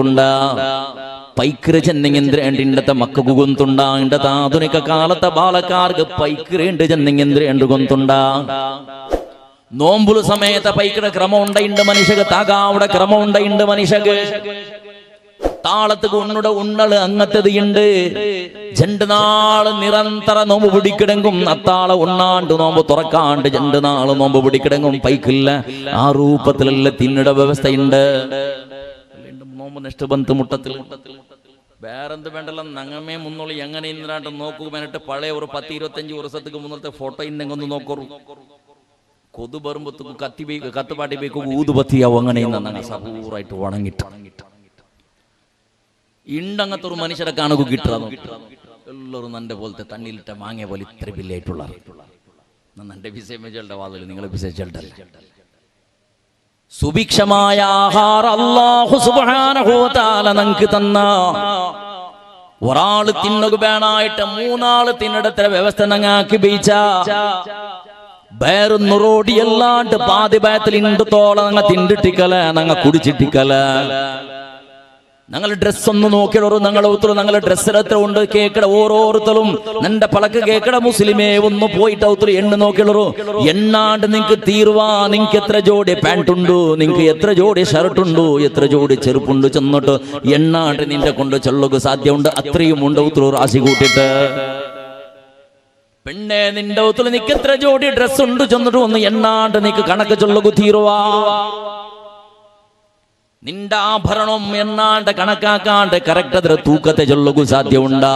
ಗೊಂತುಂಡ ಪೈಕ್ರೆ ಚೆನ್ನಿಂಗೆಂದ್ರೆ ಇಂಡತ ಮಕ್ಕಗೂ ಗೊಂತುಂಡ ಇಂಡತ ಆಧುನಿಕ ಕಾಲದ ಬಾಲಕಾರ್ಗ ಪೈಕ್ರೆ ಇಂಡು ಚೆನ್ನಿಂಗೆಂದ್ರೆ ಎಂಡು ಗೊಂತುಂಡ നോമ്പുല് സമയത്ത പൈക്കട ക്രമമുണ്ട ഇണ്ട് മനുഷ്യക്ക് താകാവിടെ ക്രമമുണ്ട ഇണ്ട് മനുഷ്യക്ക് താളത്തുക്ക് ഉണ്ണുടെ ഉണ്ണള് അങ്ങത്തത് ഉണ്ട് രണ്ട് നാള് നിരന്തര നോമ്പ് പിടിക്കിടങ്ങും അത്താളെ ഉണ്ണാണ്ട് നോമ്പ് തുറക്കാണ്ട് രണ്ട് നാള് നോമ്പ് പിടിക്കിടങ്ങും പൈക്കില്ല ആ രൂപത്തിലുള്ള തിന്നിട വ്യവസ്ഥയുണ്ട് നോമ്പ് നിഷ്ഠബന്ധ മുട്ടത്തിൽ വേറെന്ത് വേണ്ടല്ലോ നങ്ങമേ മുന്നോളി എങ്ങനെ ഇന്നാണ്ട് നോക്കൂ വേണ്ടിട്ട് പഴയ ഒരു 10-25 വർഷത്തേക്ക് മുന്നത്തെ ഫോട്ടോ ഇന്നെങ്കിൽ ഒന്ന് നോക്കൂ കൊതു ബറുമ്പത്തേക്ക് കത്തുപാട്ടി ബേക്ക് ഊതുപത്തിയാവും അങ്ങനെ സപൂറായിട്ട് വണങ്ങിട്ട് ഇണ്ടങ്ങത്തെ ഒരു മനുഷ്യരെ കാണുക കിട്ടുക എല്ലാവരും നന്റെ പോലത്തെ തണ്ണിലിട്ട മാങ്ങിയ പോലെ ഇത്ര ബില്ലായിട്ടുള്ള നന്റെ വിസേമകളുടെ വാതിൽ നിങ്ങളെ വിസേച്ചല്ല സുഭിക്ഷമായ ആഹാരം അല്ലാഹു സുബ്ഹാനഹു വ തആല നമുക്ക് തന്ന ഒരാള് തിന്നുക വേണായിട്ട് 3 ആള് തിന്നിടത്ര വ്യവസ്ഥ ഞങ്ങാക്കി ബീച്ച വേറൊന്നൊരോടി എല്ലാണ്ട് പാതി ഭയത്തിൽ ഇണ്ടത്തോളം ഞങ്ങൾ തിണ്ടിട്ടിക്കല ഞങ്ങൾ കുടിച്ചിട്ടിക്കല ഞങ്ങൾ ഡ്രസ് ഒന്ന് നോക്കിയോളൂ ഞങ്ങളെ ഡ്രസ്സിൽ എത്ര ഉണ്ട് കേക്കട ഓരോരുത്തരും നിന്റെ പളക്ക് കേക്കട മുസ്ലിമേ ഒന്ന് പോയിട്ട് ഒത്തിരി എണ്ണ നോക്കിയോളൂ എണ്ണാണ്ട് നിങ്ങക്ക് തീർവാ നിങ്ങക്ക് എത്ര ജോഡി പാന്റ് ഉണ്ടു നിങ്ങക്ക് എത്ര ജോഡി ഷർട്ട് ഉണ്ടു എത്ര ജോഡി ചെറുപ്പുണ്ട് ചെന്നിട്ട് എണ്ണാണ്ട് നിന്റെ കൊണ്ട് ചെല്ലുക സാധ്യമുണ്ട് അത്രയും ഉണ്ട് ഒത്തിരി റാശി കൂട്ടിട്ട് പെണ്ണെ നിന്റെ ഒത്തിരി നിക്ക് എത്ര ജോഡി ഡ്രസ് ഉണ്ട് ചെന്നിട്ട് ഒന്ന് എണ്ണാണ്ട് നിക്ക് കണക്ക് ചൊല്ലുക തീർവാ നിന്റെ ആഭരണം എണ്ണാണ്ട് കണക്കാക്കാണ്ട് കറക്റ്റ് അതിന് തൂക്കത്തെ ചൊല്ലുക സാധ്യമുണ്ടാ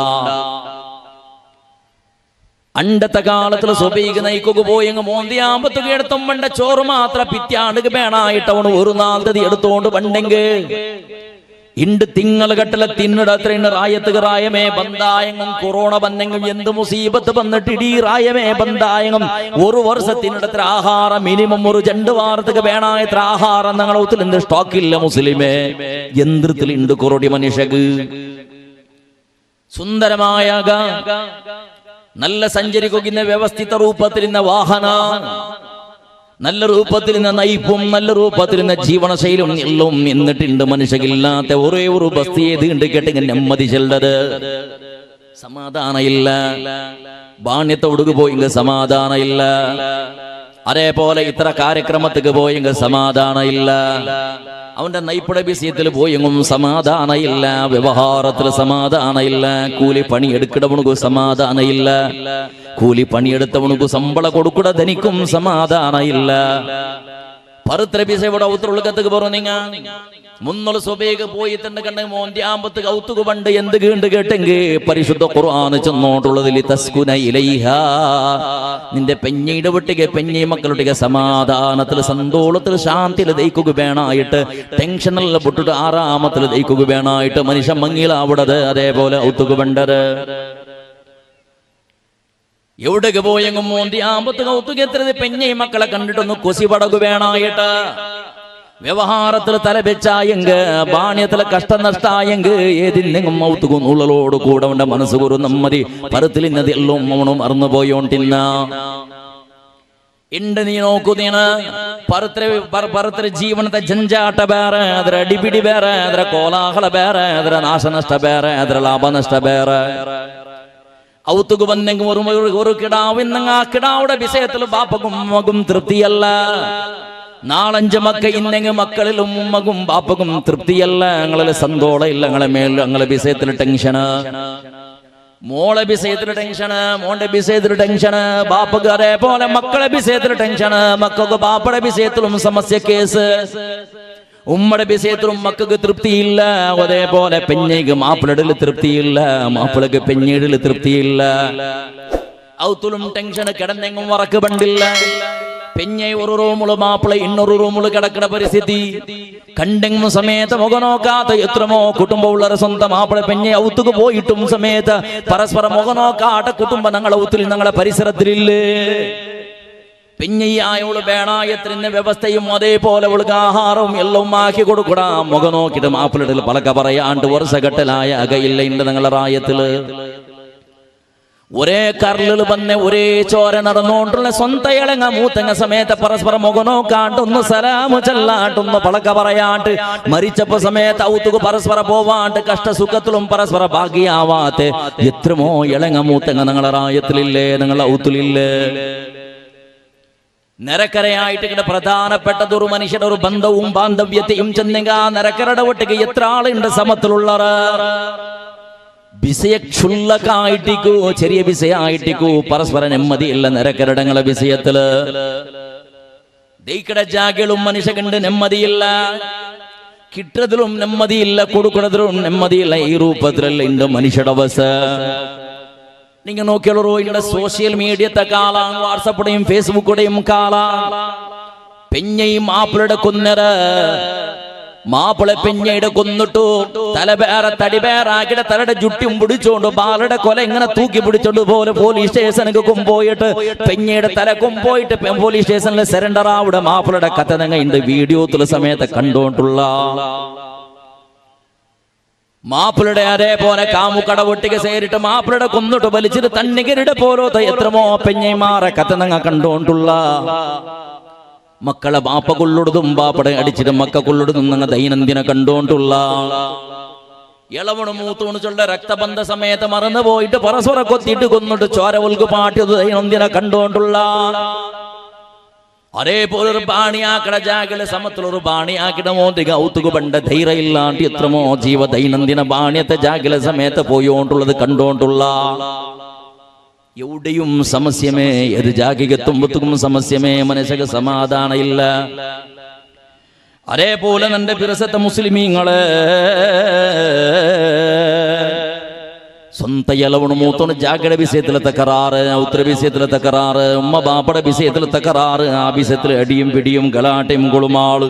അണ്ടത്തെ കാലത്തിൽ സ്വബീക നയിക്കുക പോയി മോന്തിയാമ്പത്തുക എടുത്തും പണ്ട ചോറ് മാത്രം പിറ്റാണ്ടുക വേണായിട്ട് അവന് ഒരു നാളത്തെ എടുത്തോണ്ട് പണ്ടെങ്കിൽ ഇണ്ട് തിങ്ങൾ കെട്ടല തിന്നിടത്ര റായത്തുക റായമേ ബന്ധായങ്ങും കൊറോണ വന്നെങ്കിൽ എന്ത് മുസീബത്ത് വന്നിട്ട് ഇടീ റായമേ ബന്ധായങ്ങും ഒരു വർഷത്തിനിടത്ര ആഹാരം മിനിമം ഒരു 2 വാരത്തുക വേണായത്ര ആഹാരം ഞങ്ങളെ ഒത്തിൽ എന്ത് സ്റ്റോക്കില്ല മുസ്ലിമേ യന്ത്രത്തിൽ ഉണ്ട് കൊറോടി മനുഷ്യക്ക് സുന്ദരമായ നല്ല സഞ്ചരിക്കുന്ന വ്യവസ്ഥിത രൂപത്തിൽ ഇന്ന വാഹന നല്ല രൂപത്തിൽ നിന്ന് നയിപ്പും നല്ല രൂപത്തിൽ നിന്ന് ജീവനശൈലും എല്ലാം എന്നിട്ടുണ്ട് മനുഷ്യകില്ലാത്ത ഒരേ ഒരു ബസ്തി ഏത് ഉണ്ട് കേട്ടെങ്കിൽ നെമ്മതി ചെല്ലത് സമാധാന ഇല്ല ബാണ്യത്തോടുക്ക് പോയെങ്കിൽ സമാധാന ഇല്ല അതേപോലെ ഇത്ര കാര്യക്രമത്തിക്ക് പോയെങ്കിൽ സമാധാന ഇല്ല അവന്റെ നൈപ്പുട വിഷയത്തിൽ പോയെങ്കും സമാധാന ഇല്ല വ്യവഹാരത്തിൽ സമാധാന ഇല്ല കൂലി പണിയെടുക്കണവനുക്ക് സമാധാന ഇല്ല കൂലി പണിയെടുത്തവനുക്ക് ശമ്പള കൊടുക്കുക ധനിക്കും സമാധാന ഇല്ല പറുത്ര വിഷയുടെ ഔത്തുള്ളകത്തേക്ക് പറഞ്ഞ മുന്നോള് സ്വബേക്ക് പോയി തന്നെ കണ്ട മോന്ത്യാമ്പത്ത് കൗത്തുക പണ്ട് എന്ത് കണ്ട് കേട്ടെങ്കിൽ പരിശുദ്ധ ഖുർആൻ ചെന്നോട്ടുള്ളതിൽ തസ്കുന ഇലൈഹ നിന്റെ പെഞ്ഞയുടെ വീട്ടിക്ക് പെഞ്ഞി മക്കളുടെ സമാധാനത്തിൽ സന്തോഷത്തിൽ ശാന്തിയിൽ ദയിക്കുക വേണായിട്ട് ടെൻഷനെല്ലാം പൊട്ടിട്ട് ആറാമത്തിൽ ദയിക്കുക വേണായിട്ട് മനുഷ്യൻ മങ്ങിലാവിടത് അതേപോലെ ഔത്തുക വേണ്ടത് എവിടേക്ക് പോയെങ്കും മോന്തിയാമ്പത്ത് കൗത്തുക എത്ര പെഞ്ഞി മക്കളെ കണ്ടിട്ടൊന്ന് കൊസി പടകു വേണായിട്ട് വ്യവഹാരത്തിൽ തലവെച്ചായെങ്ക് ബാണ്യത്തിൽ കഷ്ടനഷ്ടായെങ്ക് ഏതിന്നെങ്കും മൗത്തുകും ഉള്ളലോട് കൂടെ അവന്റെ മനസ്സുകൊരു നമ്മതി പരത്തിൽ ഇന്നതെല്ലാം അവനും മറന്നുപോയോണ്ടിന്ന ഇണ്ട് നീ നോക്കുന്നീന് പരത്ര ജീവനത്തെ ജഞ്ചാട്ട ಬೇರೆ ಅದರ ಅಡಿಬಿಡಿ ಬೇರೆ ಅದರ ಕೋಲಾಹಲ ಬೇರೆ ಅದರ ನಾಶನಷ್ಟ ಬೇರೆ ಅದರ ಲಾಭನಷ್ಟ ಬೇರೆ ഔത്തുക്ക് വന്നെങ്കിൽ ഒരു കിടാവിന്നെങ്കിൽ ആ കിടാവുടെ വിഷയത്തിൽ ബാപ്പക്കും ഉമ്മക്കും തൃപ്തിയല്ല 4-5 മക്ക ഇന്നെങ്കിൽ മക്കളിലും ഉമ്മക്കും ബാപ്പക്കും തൃപ്തിയല്ല ഞങ്ങളിൽ സന്തോഷം ഇല്ല ഞങ്ങളെ മേൽ ഞങ്ങളെ വിഷയത്തിൽ ടെൻഷന് മോളെ വിഷയത്തിൽ ടെൻഷന് മോന്റെ വിഷയത്തിൽ ടെൻഷന് ബാപ്പക്ക് അതേപോലെ മക്കളെ വിഷയത്തിൽ ടെൻഷന് മക്കൾക്ക് ബാപ്പയുടെ വിഷയത്തിലും സമസ്യ കേസ് ഉമ്മയുടെ വിഷയത്തിലും മക്കൾക്ക് തൃപ്തിയില്ല അതേപോലെ പെഞ്ഞയ്ക്ക് മാപ്പിളടിൽ തൃപ്തിയില്ല മാപ്പിളക്ക് പെഞ്ഞീടിൽ തൃപ്തിയില്ല ഔത്തുലും ടെൻഷന് കിടന്നെങ്കും വറക്ക് പണ്ടില്ല പെഞ്ഞെ ഒരു റൂമുള് മാപ്പിള ഇന്നൊരു റൂമുള് കിടക്കുന്ന പരിസ്ഥിതി കണ്ടെങ്കും സമയത്ത് മുഖം നോക്കാത്ത എത്രമോ കുടുംബം ഉള്ളവരെ സ്വന്തം മാപ്പിള പെഞ്ഞെ ഔത്തുക്ക് പോയിട്ടും സമയത്ത് പരസ്പരം മുഖം നോക്കാത്ത കുടുംബം ഞങ്ങളെ ഔത്തിൽ ഞങ്ങളെ പരിസരത്തിലില്ലേ പെഞ്ഞയ്യായോള് വേണായത്തിന് വ്യവസ്ഥയും അതേപോലെ അവൾക്ക് ആഹാരവും എല്ലാം ആക്കി കൊടുക്കടാ മുഖം നോക്കിയിട്ട് മാപ്പിളിടൽ പലക പറയാണ്ട് വർഷഘട്ടലായ അകയില്ല ഉണ്ട് ഞങ്ങളെ റായത്തില് ഒരേ കരളിൽ വന്ന് ഒരേ ചോര നടന്നുകൊണ്ടുള്ള സ്വന്തം ഇളങ്ങ മൂത്തങ്ങ സമയത്ത് പരസ്പരം മുഖനോക്കാട്ടൊന്ന് സലാമു ചെല്ലാട്ടൊന്ന് പളക്ക പറയാട്ട് മരിച്ചപ്പോ സമയത്ത് ഔത്തുക പരസ്പരം പോവാണ്ട് കഷ്ടസുഖത്തിലും പരസ്പരം ഭാഗ്യാവാത്ത എത്രമോ ഇളങ്ങ മൂത്തങ്ങ നിങ്ങളെ റായത്തിലില്ലേ, നിങ്ങളെ ഔത്തിലില്ലേ? നരക്കരയായിട്ട് ഇങ്ങനെ പ്രധാനപ്പെട്ടത് ഒരു മനുഷ്യരുടെ ഒരു ബന്ധവും ബാന്ധവ്യത്തെയും ചെന്നെങ്ക നരക്കരയുടെ ഒട്ടിക്ക് എത്ര ആളുണ്ട് സമത്തിലുള്ളവർ? വിഷയക്ഷുല്ലക്കായിട്ടിക്കൂ, ചെറിയ വിഷയായിട്ടിക്കൂ പരസ്പര നെമ്മതിയില്ല നരക്കരടങ്ങളെ വിഷയത്തില്. ദൈക്കട ജാഗകളും മനുഷ്യകണ്ട് നെമ്മതിയില്ല, കിട്ടതിലും നെമ്മതിയില്ല, കൊടുക്കുന്നതിലും നെമ്മതിയില്ല. ഈ രൂപത്തിലല്ല ഇണ്ട് മനുഷ്യയുടെ അവസ്ഥ. നിങ്ങൾ നോക്കിയുള്ളൂ, ഇങ്ങനെ സോഷ്യൽ മീഡിയത്തെ കാലാണ്, വാട്സപ്പിടെയും ഫേസ്ബുക്കിടെയും കാലാണ്. പെഞ്ഞയും മാപ്പിളയുടെ കൊന്നര മാപ്പിളെ പെഞ്ഞയുടെ കൊന്നിട്ടു തലവേറെ തടിവേറാക്കിടെ തലയുടെ ചുറ്റും പിടിച്ചോണ്ട് ബാലയുടെ കൊല ഇങ്ങനെ തൂക്കി പിടിച്ചോണ്ട് പോലെ പോലീസ് സ്റ്റേഷനിൽ കൊമ്പോയിട്ട് പെഞ്ഞയുടെ തല കൊമ്പോയിട്ട് പോലീസ് സ്റ്റേഷനിൽ സറണ്ടർ ആവിടെ മാപ്പിളയുടെ കഥ നിങ്ങൾ ഇന്ന് വീഡിയോത്തിലെ സമയത്ത് കണ്ടോണ്ടുള്ള മാപ്പിളുടെ അതേപോലെ കാമുക്കട ഒട്ടിക്ക് സേരിട്ട് മാപ്പിളുടെ കൊന്നിട്ട് വലിച്ചിട്ട് തണ്ണികരിടെ പോലത്തെ എത്രമോ പെഞ്ഞൈമാറെ കഥ നിങ്ങൾ കണ്ടോണ്ടുള്ള മക്കളെ ബാപ്പ കൊള്ളുടതും ബാപ്പടെ അടിച്ചിട്ട് മക്ക കൊള്ളുടതും നിങ്ങൾ ദൈനംദിന കണ്ടോണ്ടുള്ള ഇളവണ് മൂത്തൂണിച്ചുള്ള രക്തബന്ധ സമയത്ത് മറന്നു പോയിട്ട് പരസ്പര കൊത്തിയിട്ട് കൊന്നിട്ട് ചോര ഉൽക്ക് പാട്ടിയത് ദൈനംദിന കണ്ടോണ്ടുള്ള അതേപോലെ ഒരു ബാണിയാക്കട ജാഗല് സമത്തിലൊരു ബാണിയാക്കിട മോന്തിക ഔത്തുക പണ്ട ധൈര്യം ഇല്ലാണ്ട് എത്രമോ ജീവ ദൈനംദിന ബാണ്യത്തെ ജാഗല സമയത്ത് പോയോണ്ടുള്ളത് കണ്ടോണ്ടുള്ള എവിടെയും സമസ്യമേ, ഏത് ജാഗികത്തുമ്പത്തും സമസ്യമേ, മനസ്സിന് സമാധാന ഇല്ല. അതേപോലെ നിന്റെ പിറസത്തെ മുസ്ലിമീങ്ങള് സ്വന്തം ഇളവണ് മൂത്തോണ് ജാഗയുടെ വിഷയത്തിലെ തകരാറ്, ഉത്തര വിഷയത്തിലെ തകരാറ്, ഉമ്മ ബാപ്പയുടെ വിഷയത്തിലെ തകരാറ്, ആ വിഷയത്തിൽ അടിയും പിടിയും ഗലാട്ടയും കൊളുമാള്.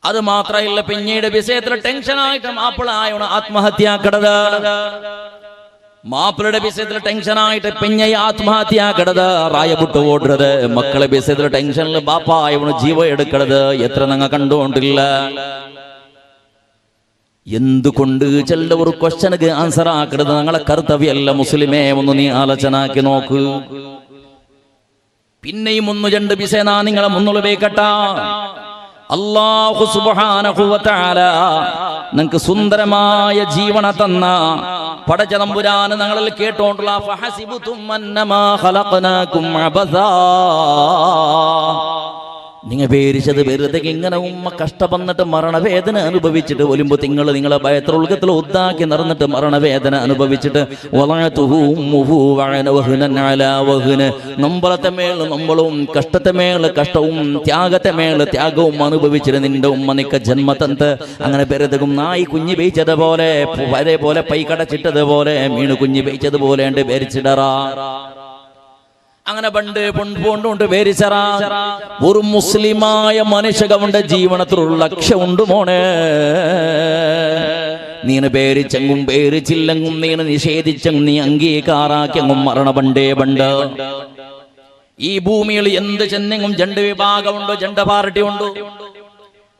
അത് മാത്രമല്ല, പിന്നീട് വിഷയത്തിൽ ടെൻഷനായിട്ട് മാപ്പിളായോണ ആത്മഹത്യാക്കടത്, മാപ്പിളുടെ വിഷയത്തിൽ ടെൻഷനായിട്ട് പെഞ്ഞ ആത്മഹത്യാക്കടത്, റായപുട്ട് ഓടുന്നത്, മക്കളെ വിഷയത്തിൽ ടെൻഷനിൽ ബാപ്പായവണ് ജീവ എടുക്കണത് എത്ര നിങ്ങൾ കണ്ടുകൊണ്ടില്ല. എന്തുകൊണ്ട് ചെല്ല ഒരു ക്വസ്റ്റ്യനക്ക് ആൻസർ ആക്കരുത് ഞങ്ങളെ കർത്തവ്യമല്ല മുസ്ലിമേ, ഒന്ന് നീ ആലോചനാക്കി നോക്ക്. പിന്നെയും ഒന്ന് രണ്ട് വിഷയനാ നിങ്ങളെ മുന്നിൽ വേക്കട്ട. അല്ലാഹു സുബ്ഹാനഹു വ തആല നിങ്ങൾക്ക് സുന്ദരമായ ജീവന തന്ന പടച്ച തമ്പുരാന് ഞങ്ങളിൽ കേട്ടോണ്ടുള്ള ഫഹസിബുതും അന്നമാ ഖലഖനാകും അബസാ, നിങ്ങൾ പേരിച്ചത് വെറുതെ ഇങ്ങനെ ഉമ്മ കഷ്ടപ്പെന്നിട്ട് മരണവേദന അനുഭവിച്ചിട്ട് ഒലിമ്പോ നിങ്ങളെ ഭയത്രോൽക്കത്തിൽ ഒന്നാക്കി നടന്നിട്ട് മരണവേദന അനുഭവിച്ചിട്ട് നമ്മളത്തെ മേള് നമ്മളും കഷ്ടത്തെ മേള് കഷ്ടവും ത്യാഗത്തെ മേള് ത്യാഗവും അനുഭവിച്ചിട്ട് നിന്റെ ഉമ്മ നിക്ക ജന്മത്തന്ത് അങ്ങനെ വെറുതെ നായി കുഞ്ഞു പേയിച്ചതുപോലെ അതേപോലെ പൈക്കടച്ചിട്ടതുപോലെ മീണ് കുഞ്ഞു പേയിച്ചതുപോലെ ഉണ്ട് പേരിച്ചിടറാ. അങ്ങനെ പണ്ട് പൊണ്ടുകൊണ്ട് പേരിച്ചറാ. ഒരു മുസ്ലിമായ മനുഷ്യകവന്റെ ജീവനത്തിലുള്ള ലക്ഷ്യമുണ്ട് മോനെ. നീന് പേരിച്ചെങ്കും പേരിച്ചില്ലെങ്കും നീന് നിഷേധിച്ചെങ്കും നീ അംഗീകാരാക്കിയെങ്കും മരണ പണ്ടേ പണ്ട്. ഈ ഭൂമിയിൽ എന്ത് ചെന്നെങ്കും ജണ്ട് വിഭാഗമുണ്ടോ, ജണ്ട പാർട്ടി ഉണ്ടോ.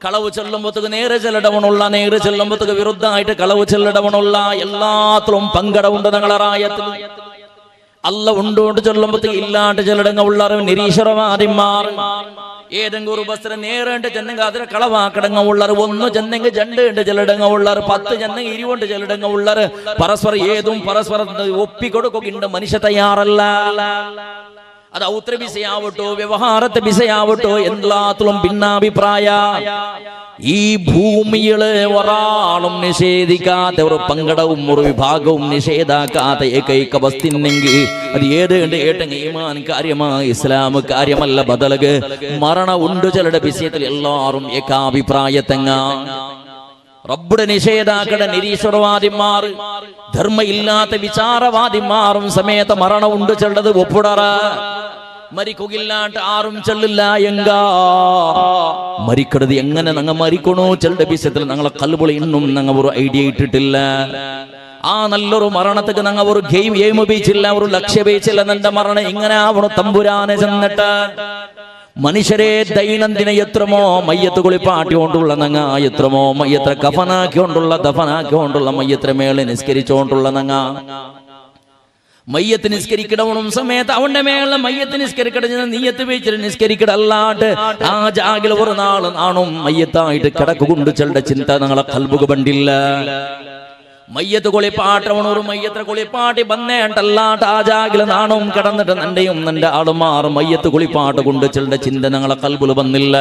കളവ് ചെല്ലുമ്പോഴത്തേക്ക് നേരെ ചെല്ലടവണുള്ള, നേരെ ചെല്ലുമ്പോഴത്തേക്ക് വിരുദ്ധമായിട്ട് കളവ് ചെല്ലടവണുള്ള എല്ലാത്തിലും പങ്കടമുണ്ട് ഞങ്ങളെ റായത്തിൽ. അല്ല ഉണ്ടോണ്ട് ചൊല്ലുമ്പോഴത്തേക്ക് ഇല്ലാണ്ട് ചെല്ലടങ്ങ ഉള്ളവർ നിരീശ്വരവാദിമാർ. ഏതെങ്കിലും ഒരു ബസ്സിന് നേരണ്ട് ചെന്നെങ്കിൽ അതിന് കളവാക്കടങ്ങ ഉള്ളവർ, ഒന്ന് ചെന്നെങ്കിൽ ജണ്ട് ചെല്ലടങ്ങ ഉള്ളവർ, 10 ചെന്നെങ്കിൽ 20 ചെല്ലടങ്ങ ഉള്ളവർ. പരസ്പരം ഏതും പരസ്പരം ഒപ്പിക്കൊടുക്കൊക്കെ മനുഷ്യ തയ്യാറല്ല. അത് ഔത്ര വിഷയാവട്ടോ വ്യവഹാരത്തെ വിഷയാവട്ടോ എല്ലാത്തിലും ഭിന്നാഭിപ്രായ. ഈ ഭൂമിയില് ഒരാളും നിഷേധിക്കാത്ത ഒരു പങ്കടവും ഒരു വിഭാഗവും നിഷേധാക്കാത്ത ഏകൈക വസ്തുന്നെങ്കിൽ അത് ഏതെങ്കിൽ ഈമാൻ കാര്യമാണ്, ഇസ്ലാം കാര്യമല്ല. ബദലക് മരണ ഉണ്ട് ചിലരുടെ വിഷയത്തിൽ എല്ലാവരും ഏകാഭിപ്രായത്തെങ്ങ. റബ്ബുടെ നിഷേധാക്കട നിരീശ്വരവാദിമാർ, ധർമ്മ ഇല്ലാത്ത വിചാരവാദിമാറും സമയത്ത് മരണമുണ്ട് ചെല്ലത് ഒപ്പിടറ. മരിക്കുകയില്ലാണ്ട് ആരും ചെല്ലില്ല എങ്ക മരിക്കരുത് എങ്ങനെ ഞങ്ങൾ മരിക്കണോ ചെല്ലുടെ വിഷയത്തിൽ ഞങ്ങളെ കൽബുളി ഇന്നും ഞങ്ങൾ ഒരു ഐഡിയ ഇട്ടിട്ടില്ല. ആ നല്ലൊരു മരണത്തേക്ക് ഞങ്ങൾ ഒരു ഗെയിം ഉപയോഗിച്ചില്ല, ഒരു ലക്ഷ്യം ഉപയോഗിച്ചില്ല. എന്റെ മരണം ഇങ്ങനെ ആവണം തമ്പുരാനെ ചെന്നിട്ട്. മനുഷ്യരെ ദൈനംദിന എത്രമോ മയ്യത്ത് കുളിപ്പാട്ടിക്കൊണ്ടുള്ള നങ്ങ, എത്രമോ മയ്യത്ര കഫനാക്കിക്കൊണ്ടുള്ള ദഫനാക്കിക്കൊണ്ടുള്ള മയ്യത്ര മേളെ നിസ്കരിച്ചുകൊണ്ടുള്ള നങ്ങ. മയ്യത്ത് നിസ്കരിക്കണവനും സമയത്ത് അവന്റെ മേലെ മയ്യത്ത് നിസ്കരിക്കട നീയത്ത് വെച്ചിട്ട് നിസ്കരിക്കടല്ലാണ്ട് ആ ജാഗിൽ ഒരു നാള് നാണും മയ്യത്തായിട്ട് കിടക്കുകൊണ്ട് ചെളുടെ ചിന്ത ഞങ്ങളെ കൽബുക ബണ്ടില്ല. മയ്യത്ത് കുളിപ്പാട്ടവണൊരു മയ്യത്ര കുളിപ്പാട്ടി ബന്നേണ്ടല്ലാണ്ട് ആ ജാഗിൽ നാണും കിടന്നിട്ട് നന്റെയും നിന്റെ ആളുമാറും മയ്യത്ത് കുളിപ്പാട്ട് കൊണ്ട് ചെളുടെ ചിന്ത ഞങ്ങളെ കൽബുല് വന്നില്ല.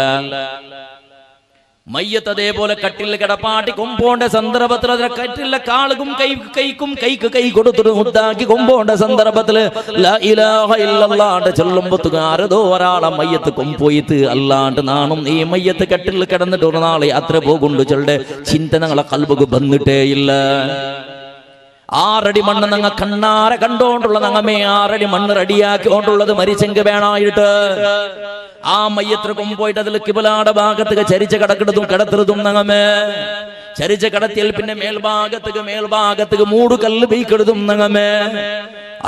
മയ്യത്ത് അതേപോലെ കട്ടിൽ കിടപ്പാട്ടി കൊമ്പോണ്ട സന്ദർഭത്തിൽ അതിനെ കട്ടിലെ കാളുകും കൈക്ക് കൈ കൊടുത്തിട്ട് മുത്താക്കി കൊമ്പോണ്ട സന്ദർഭത്തില് ലാ ഇലാഹ ഇല്ലല്ലാഹ് ചൊല്ലുമ്പത്തുകാരതോ ഒരാളെ മയ്യത്ത് കൊമ്പോയിട്ട് അല്ലാണ്ട് നാണും ഈ മയ്യത്ത് കട്ടിൽ കിടന്നിട്ട് ഒരു നാളെ യാത്ര പോകുണ്ട് ചെളുടെ ചിന്ത ഞങ്ങളെ കൽബുക്ക് വന്നിട്ടേ ഇല്ല. 6 അടി മണ്ണ് ഞങ്ങൾ കണ്ണാരെ കണ്ടോണ്ടുള്ള ഞങ്ങമേ 6 അടി മണ്ണ് റെഡിയാക്കിക്കൊണ്ടുള്ളത് മരിച്ചെങ്ക് വേണായിട്ട് ആ മയ്യത്ര കൊമ്പോയിട്ട് അതിൽ കിബിലാടെ ഭാഗത്തേക്ക് ചരിച്ച് കിടത്തുന്നതും ഞങ്ങമേ ചരിച്ച് കടത്തിയാൽ പിന്നെ മേൽഭാഗത്തേക്ക് 3 കല്ല് ബെയ്ക്കെടുത്തും ഞങ്ങമേ.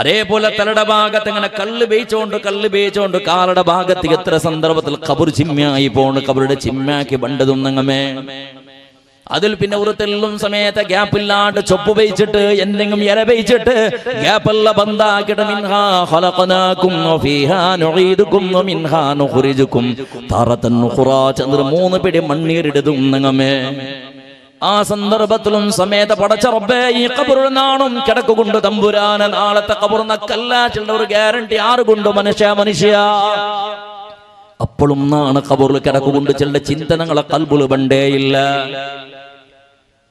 അതേപോലെ തലയുടെ ഭാഗത്ത് ഇങ്ങനെ കല്ല് ബേയിച്ചോണ്ട് കാലയുടെ ഭാഗത്തേക്ക് എത്ര സന്ദർഭത്തിൽ കബർ ചിമ്മായി പോണ് കബറുടെ ചിമ്മാക്കി ബണ്ടതും ഞങ്ങമേ. അതിൽ പിന്നെ ഒരു തെല്ലും സമയത്ത് ഗ്യാപ്പില്ലാണ്ട് ചൊപ്പ് വെച്ചിട്ട് എന്തെങ്കിലും ഇല വെച്ചിട്ട് ഗ്യാപ്പല്ല ബന്ധാക്കിട്ട് മിൻഹാ ഖലഖനാകും വഫീഹാ നുഈദുകും വമിൻഹാ നുഖ്രിജുകും തറതൻ നുഖ്റാ ചന്ദ്ര 3 പിടി മണ്ണീരിടും നങ്ങമേ. ആ സന്ദർഭത്തിലും സമേത പടച്ച റബ്ബേ ഈ ഖബറിൽ നാണും കിടക്കുകൊണ്ട് തമ്പുരാന നാളത്തെ ഖബർ നക്കല്ല ചില ഒരു ഗ്യാരണ്ടി ആറുകൊണ്ട് മനുഷ്യ അപ്പോഴും നാണ് ഖബറിൽ കിടക്കുകൊണ്ട് ചില ചിന്തനങ്ങളെ കൽബുല് ബണ്ടേയില്ല.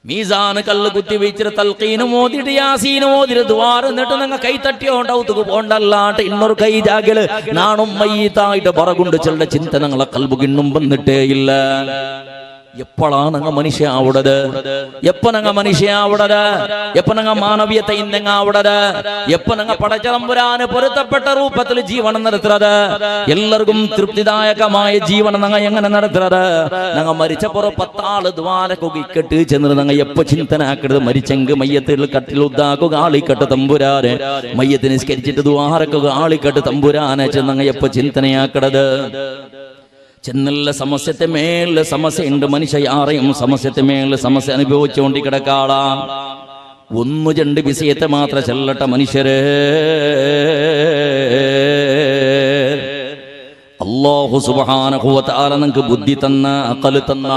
മീസാന് കല്ല് കുത്തി വെച്ചിട്ട് തൽഖീന് മോദിട്ട് യാസീന് മോദിട്ട് ദ്വാരം എന്നിട്ട് നിങ്ങൾ കൈ തട്ടിയോണ്ടൗത്തുക്ക് പോണ്ടല്ലാട്ട് ഇന്നൊരു കൈ ജാഗില് നാണും മയ്യത്തായിട്ട് പറകൊണ്ട് ചില ചിന്തനങ്ങളെ കൽബു കിണ്ണും വന്നിട്ടേ ഇല്ല. എപ്പോഴാണ് ഞങ്ങൾ മനുഷ്യ ആവുടത്? എപ്പോ ഞങ്ങൾ മനുഷ്യ ആവുടത്? എപ്പോ ഞങ്ങൾ മാനവീയത്തെ ഇന്നങ്ങ ആവുടത്? എപ്പോ ഞങ്ങൾ പടച്ചതമ്പുരാന് പൊരുത്തപ്പെട്ട രൂപത്തിൽ ജീവനം നടത്തുന്നത്? എല്ലാവർക്കും തൃപ്തിദായകമായ ജീവനം ഞങ്ങൾ എങ്ങനെ നടത്തുന്നത്? ഞങ്ങൾ മരിച്ചപ്പോ 10 ആള് ദ്വാരക്കൊക്കെ ചെന്നിട്ട് ഞങ്ങൾ എപ്പോ ചിന്തനാക്കരുത് മരിച്ചെങ്ക് മയ്യത്തിൽ കട്ടിൽ ഉദ്ദാക്കുക ആളിക്കട്ട് തമ്പുരാനെ മയ്യത്തിന് നിസ്കരിച്ചിട്ട് ദ്വാരക്കുക ആളിക്കട്ട് തമ്പുരാനെ ചെന്നങ്ങ എപ്പോ ചിന്തനയാക്കണത്? ചെന്നല്ല സമസ്യത്തെ മേലെ സമസ്യ ഉണ്ട്. മനുഷ്യ ആരെയും സമസ്യത്തെ മേലെ സമസ്യ അനുഭവിച്ചുകൊണ്ട് കിടക്കാളാ. 1-2 വിഷയത്തെ മാത്രം ചെല്ലട്ട മനുഷ്യരെ. അല്ലാഹു സുബ്ഹാനഹു വ തആല നിങ്ങൾക്ക് ബുദ്ധി തന്ന, അഖൽ തന്ന,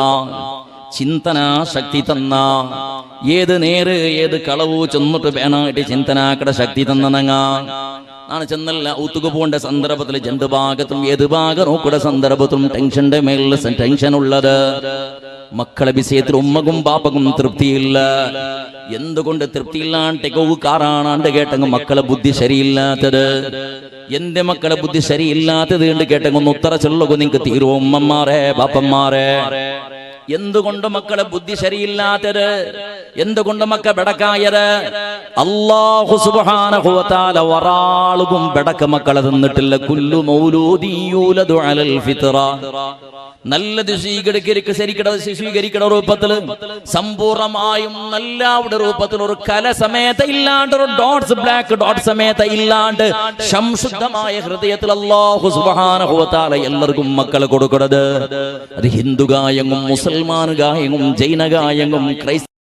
ചിന്തനാ ശക്തി തന്ന, ഏത് നേര് ഏത് കളവു ചെന്നിട്ട് വേണായിട്ട് ചിന്തനാക്കട ശക്തി തന്നങ്ങ ആണ്. ചെന്നല്ല ഊത്തുക്ക് പോകേണ്ട സന്ദർഭത്തിൽ 2 ഭാഗത്തും ഏത് ഭാഗം നോക്കുന്ന സന്ദർഭത്തും ടെൻഷന്റെ മേലിൽ ടെൻഷൻ ഉള്ളത്. മക്കളെ വിഷയത്തിൽ ഉമ്മക്കും ബാപ്പക്കും തൃപ്തിയില്ല. എന്തുകൊണ്ട് തൃപ്തിയില്ലാണ്ടേക്കോ കാറാണാണ്ട് കേട്ടെങ്കിൽ മക്കളെ ബുദ്ധി ശരിയില്ലാത്തത്. എന്റെ മക്കളെ ബുദ്ധി ശരിയില്ലാത്തത് കൊണ്ട് കേട്ടെങ്കിൽ ഒന്ന് ഉത്തര ചൊല്ലുക നിങ്ങൾക്ക് തീരുവോ ഉമ്മമാരെ ബാപ്പന്മാരെ? എന്തുകൊണ്ട് മക്കളെ ബുദ്ധി ശരിയില്ലാത്തത്? എന്തുകൊണ്ട് മക്ക ബെടക്കായത്? അല്ലാഹു സുബ്ഹാനഹു വ തആല ഒരാളും ബെടക്ക മക്കളെ തന്നിട്ടില്ല. കുല്ലു മൗലൂദി യൂലദു അലൽ ഫിത്ര. നല്ലത് സ്വീകരിക്കണ രൂപത്തിൽ സമ്പൂർണമായും നല്ലവിടെ രൂപത്തിൽ ഒരു കല സമയത്ത് ഇല്ലാണ്ട് ഒരു ഡോട്ട്സ് ബ്ലാക്ക് ഡോട്ട് സമയത്ത് ഇല്ലാണ്ട് സംശുദ്ധമായ ഹൃദയത്തിൽ അല്ലാഹു സുബ്ഹാനഹു വ തആല എല്ലാവർക്കും മക്കളെ കൊടുക്കുന്നത്. അത് ഹിന്ദു ഗായങ്ങും മുസൽമാൻ ഗായങ്ങും ജൈന ഗായങ്ങും ക്രൈസ്തവ